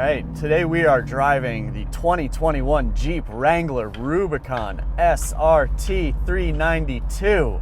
right, today we are driving the 2021 Jeep Wrangler Rubicon SRT 392.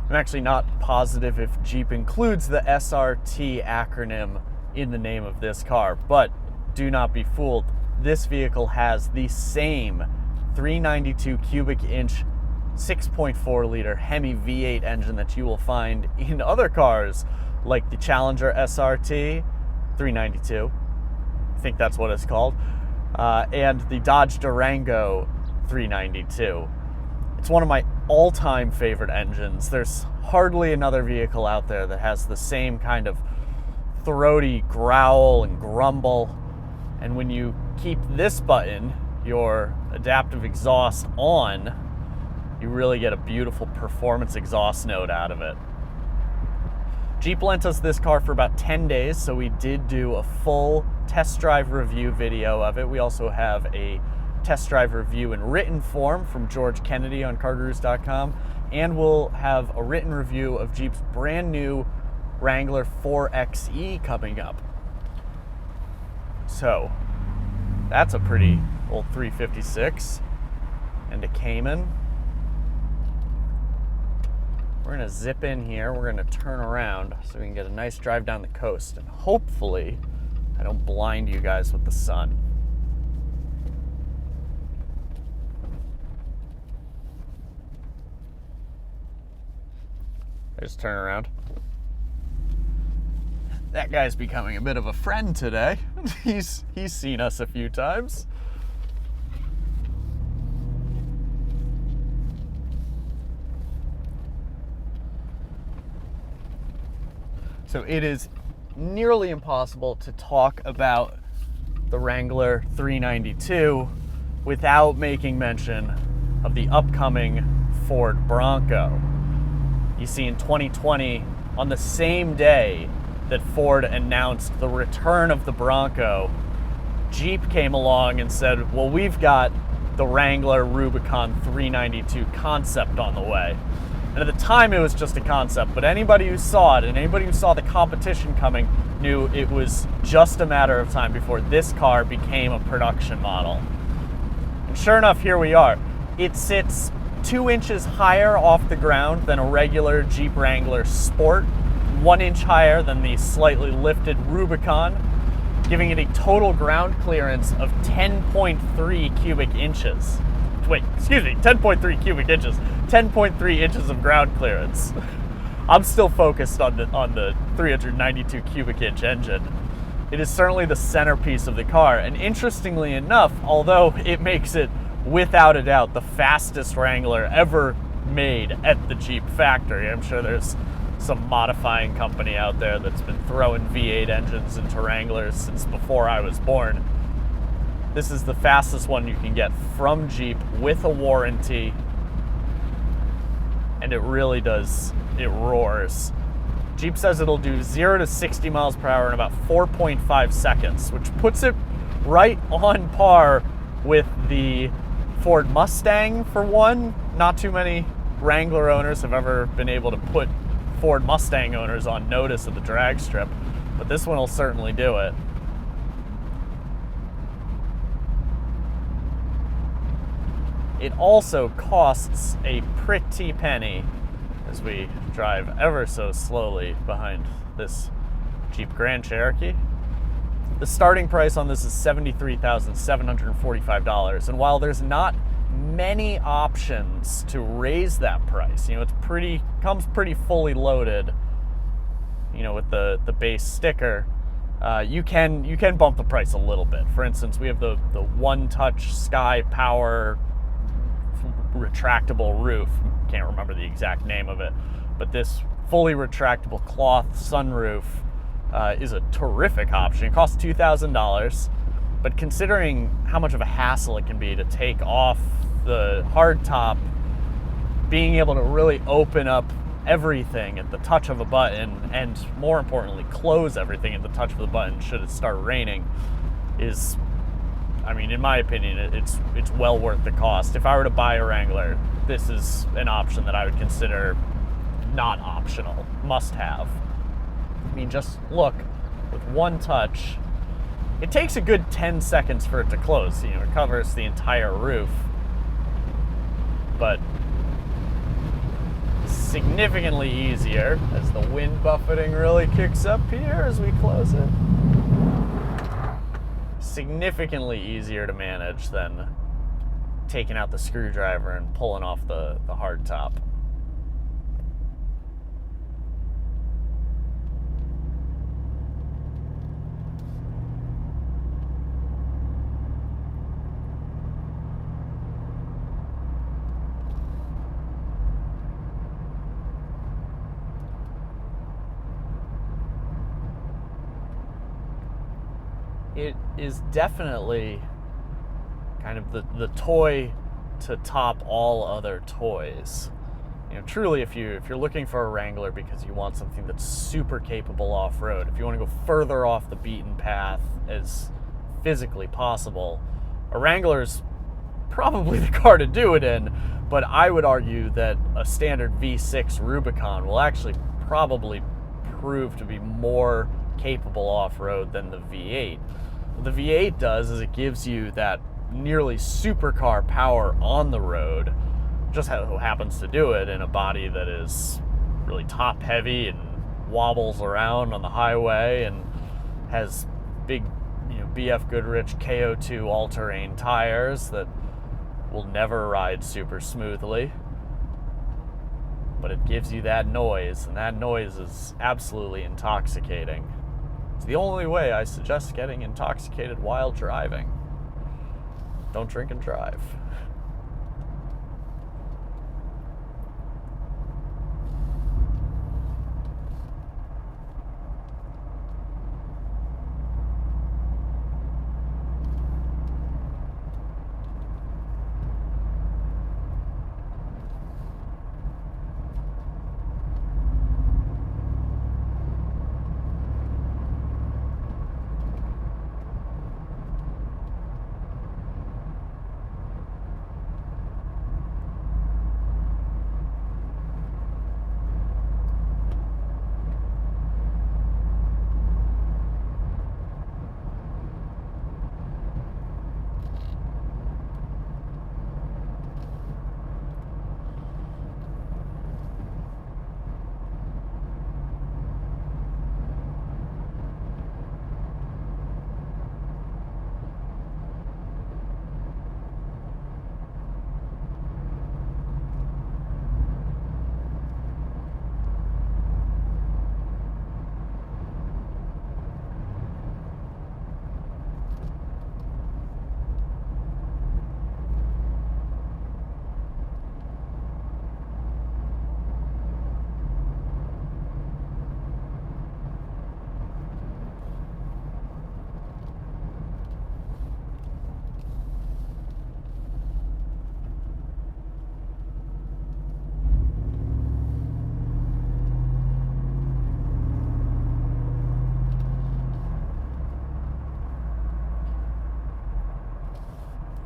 I'm actually not positive if Jeep includes the SRT acronym in the name of this car, but do not be fooled. This vehicle has the same 392 cubic inch 6.4 liter Hemi V8 engine that you will find in other cars like the Challenger SRT 392. I think that's what it's called, and the Dodge Durango 392. It's one of my all-time favorite engines. There's hardly another vehicle out there that has the same kind of throaty growl and grumble. And when you keep this button, your adaptive exhaust, on, you really get a beautiful performance exhaust note out of it. Jeep lent us this car for about 10 days, so we did do a full test drive review video of it. We also have a test drive review in written form from George Kennedy on CarGurus.com, and we'll have a written review of Jeep's brand new Wrangler 4xe coming up. So that's a pretty old 356 and a Cayman. We're gonna zip in here, we're gonna turn around so we can get a nice drive down the coast, and hopefully I don't blind you guys with the sun. Just turn around. That guy's becoming a bit of a friend today. He's seen us a few times. So it is nearly impossible to talk about the Wrangler 392 without making mention of the upcoming Ford Bronco. You see, in 2020, on the same day that Ford announced the return of the Bronco, Jeep came along and said, well, we've got the Wrangler Rubicon 392 concept on the way. And at the time, it was just a concept, but anybody who saw it and anybody who saw the competition coming knew it was just a matter of time before this car became a production model. And sure enough, here we are. It sits 2 inches higher off the ground than a regular Jeep Wrangler Sport, 1 inch higher than the slightly lifted Rubicon, giving it a total ground clearance of 10.3 cubic inches. Wait, excuse me, 10.3 cubic inches, 10.3 inches of ground clearance. I'm still focused on the 392 cubic inch engine. It is certainly the centerpiece of the car, and interestingly enough, although it makes it without a doubt the fastest Wrangler ever made at the Jeep factory. I'm sure there's some modifying company out there that's been throwing V8 engines into Wranglers since before I was born. This is the fastest one you can get from Jeep with a warranty, and it really does, it roars. Jeep says it'll do 0 to 60 miles per hour in about 4.5 seconds, which puts it right on par with the Ford Mustang, for one. Not too many Wrangler owners have ever been able to put Ford Mustang owners on notice of the drag strip, but this one will certainly do it. It also costs a pretty penny as we drive ever so slowly behind this Jeep Grand Cherokee. The starting price on this is $73,745, and while there's not many options to raise that price, you know, it's comes pretty fully loaded, you know, with the base sticker. You can bump the price a little bit. For instance, we have the One Touch Sky Power retractable roof. Can't remember the exact name of it, but this fully retractable cloth sunroof is a terrific option. It costs $2,000, but considering how much of a hassle it can be to take off the hardtop, being able to really open up everything at the touch of a button, and more importantly, close everything at the touch of the button should it start raining, is, I mean, in my opinion, it's well worth the cost. If I were to buy a Wrangler, this is an option that I would consider not optional, must have. I mean, just look, with one touch, It takes a good 10 seconds for it to close. You know, it covers the entire roof. But significantly easier as the wind buffeting really kicks up here as we close it. Significantly easier to manage than taking out the screwdriver and pulling off the hard top. It is definitely kind of the toy to top all other toys. You know, truly, if you're looking for a Wrangler because you want something that's super capable off-road, if you want to go further off the beaten path as physically possible, a Wrangler's probably the car to do it in. But I would argue that a standard V6 Rubicon will actually probably prove to be more capable off-road than the V8. What the V8 does is it gives you that nearly supercar power on the road, just how it happens to do it in a body that is really top heavy and wobbles around on the highway and has big, you know, BF Goodrich KO2 all-terrain tires that will never ride super smoothly. But it gives you that noise, and that noise is absolutely intoxicating. It's the only way I suggest getting intoxicated while driving. Don't drink and drive.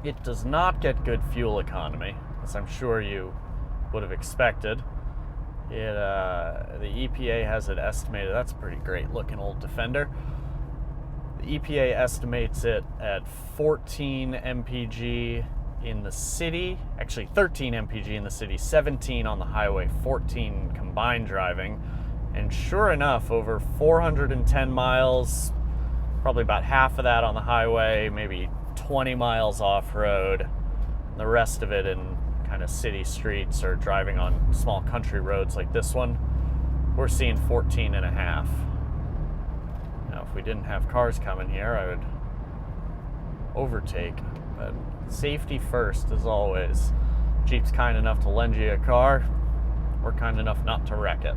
It does not get good fuel economy, as I'm sure you would have expected. The EPA has it estimated, that's a pretty great looking old Defender. The EPA estimates it at 14 mpg in the city, actually 13 mpg in the city, 17 on the highway, 14 combined driving. And sure enough, over 410 miles, probably about half of that on the highway, maybe 20 miles off-road, the rest of it in kind of city streets or driving on small country roads like this one, we're seeing 14 and a half. Now, if we didn't have cars coming here, I would overtake, but safety first as always. Jeep's kind enough to lend you a car, we're kind enough not to wreck it.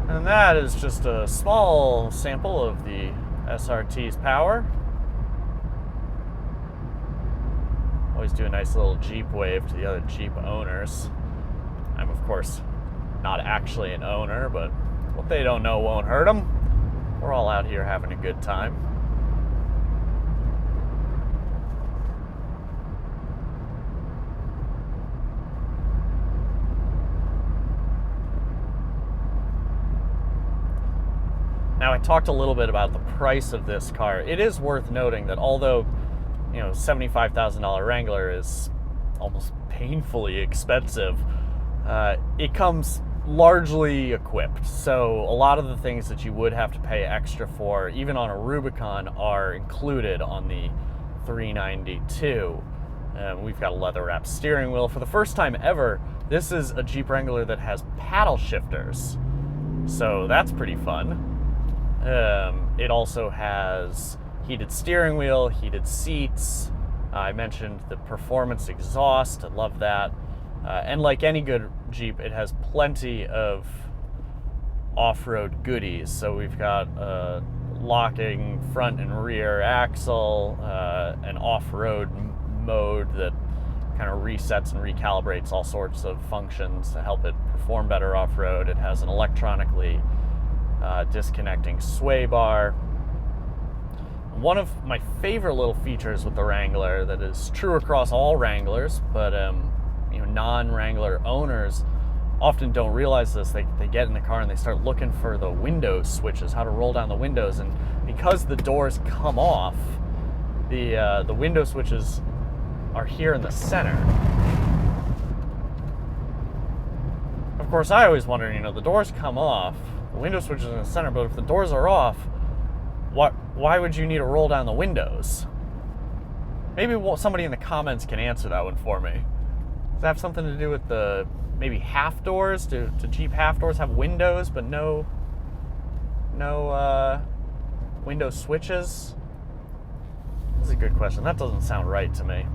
And that is just a small sample of the SRT's power. Always do a nice little Jeep wave to the other Jeep owners. I'm, of course, not actually an owner, but what they don't know won't hurt them. We're all out here having a good time. Now, I talked a little bit about the price of this car. It is worth noting that although, $75,000 Wrangler is almost painfully expensive, it comes largely equipped. So a lot of the things that you would have to pay extra for, even on a Rubicon, are included on the 392. We've got a leather-wrapped steering wheel. For the first time ever, this is a Jeep Wrangler that has paddle shifters. So that's pretty fun. It also has heated steering wheel, heated seats. I mentioned the performance exhaust. I love that. And like any good Jeep, it has plenty of off-road goodies. So we've got a locking front and rear axle, an off-road mode that kind of resets and recalibrates all sorts of functions to help it perform better off-road. It has an electronically disconnecting sway bar. One of my favorite little features with the Wrangler that is true across all Wranglers, but non-Wrangler owners often don't realize this. They get in the car and they start looking for the window switches, how to roll down the windows, and because the doors come off, the window switches are here in the center. Of course, I always wonder, the doors come off, the window switch is in the center, but if the doors are off, why would you need to roll down the windows? Maybe somebody in the comments can answer that one for me. Does that have something to do with the maybe half doors? Do Jeep half doors have windows but no window switches? That's a good question. That doesn't sound right to me.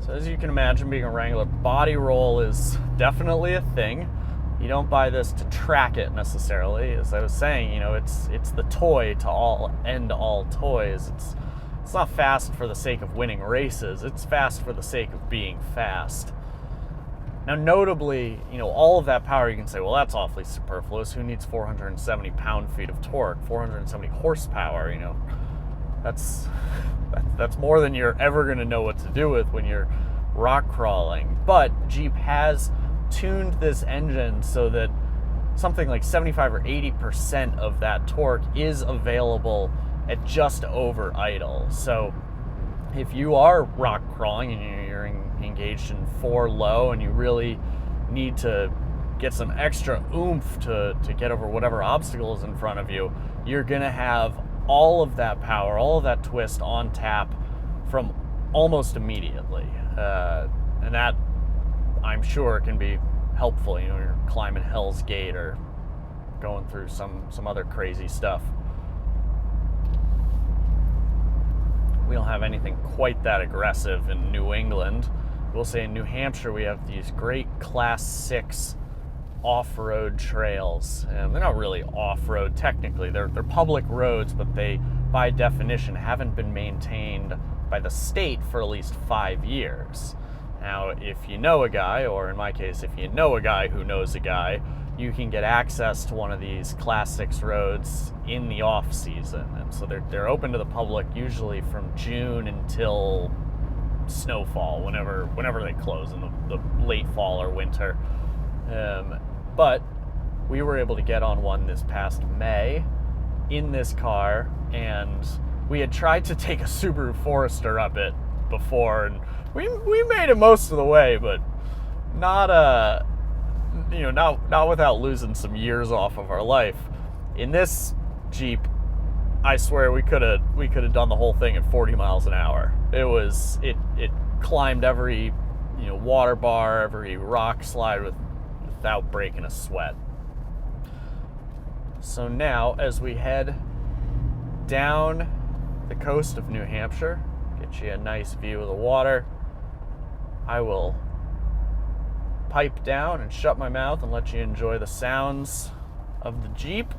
So as you can imagine, being a Wrangler, body roll is definitely a thing. You don't buy this to track it necessarily. As I was saying, it's the toy to end all toys. It's not fast for the sake of winning races. It's fast for the sake of being fast. Now, notably, all of that power, you can say, well, that's awfully superfluous. Who needs 470 pound-feet of torque, 470 horsepower? That's more than you're ever going to know what to do with when you're rock crawling. But Jeep has tuned this engine so that something like 75 or 80% of that torque is available at just over idle. So if you are rock crawling and you're engaged in 4 low and you really need to get some extra oomph to get over whatever obstacle is in front of you, you're going to have all of that power, all of that twist on tap from almost immediately. And that, I'm sure, can be helpful. You're climbing Hell's Gate or going through some other crazy stuff. We don't have anything quite that aggressive in New England. We'll say in New Hampshire we have these great Class 6 off-road trails. They're not really off-road technically. They're public roads, but they, by definition, haven't been maintained by the state for at least 5 years. Now, if you know a guy, or in my case, if you know a guy who knows a guy, you can get access to one of these Class 6 roads in the off-season. And so they're open to the public usually from June until snowfall, whenever they close in the late fall or winter. But we were able to get on one this past May in this car, and we had tried to take a Subaru Forester up it before, and we made it most of the way, but not without losing some years off of our life. In this Jeep, I swear we could have done the whole thing at 40 miles an hour. It climbed every water bar, every rock slide without breaking a sweat. So now, as we head down the coast of New Hampshire, get you a nice view of the water, I will pipe down and shut my mouth and let you enjoy the sounds of the Jeep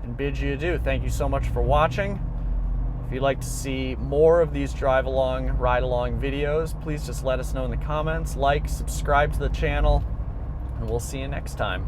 and bid you adieu. Thank you so much for watching. If you'd like to see more of these drive along, ride along videos, please just let us know in the comments. Like, subscribe to the channel, and we'll see you next time.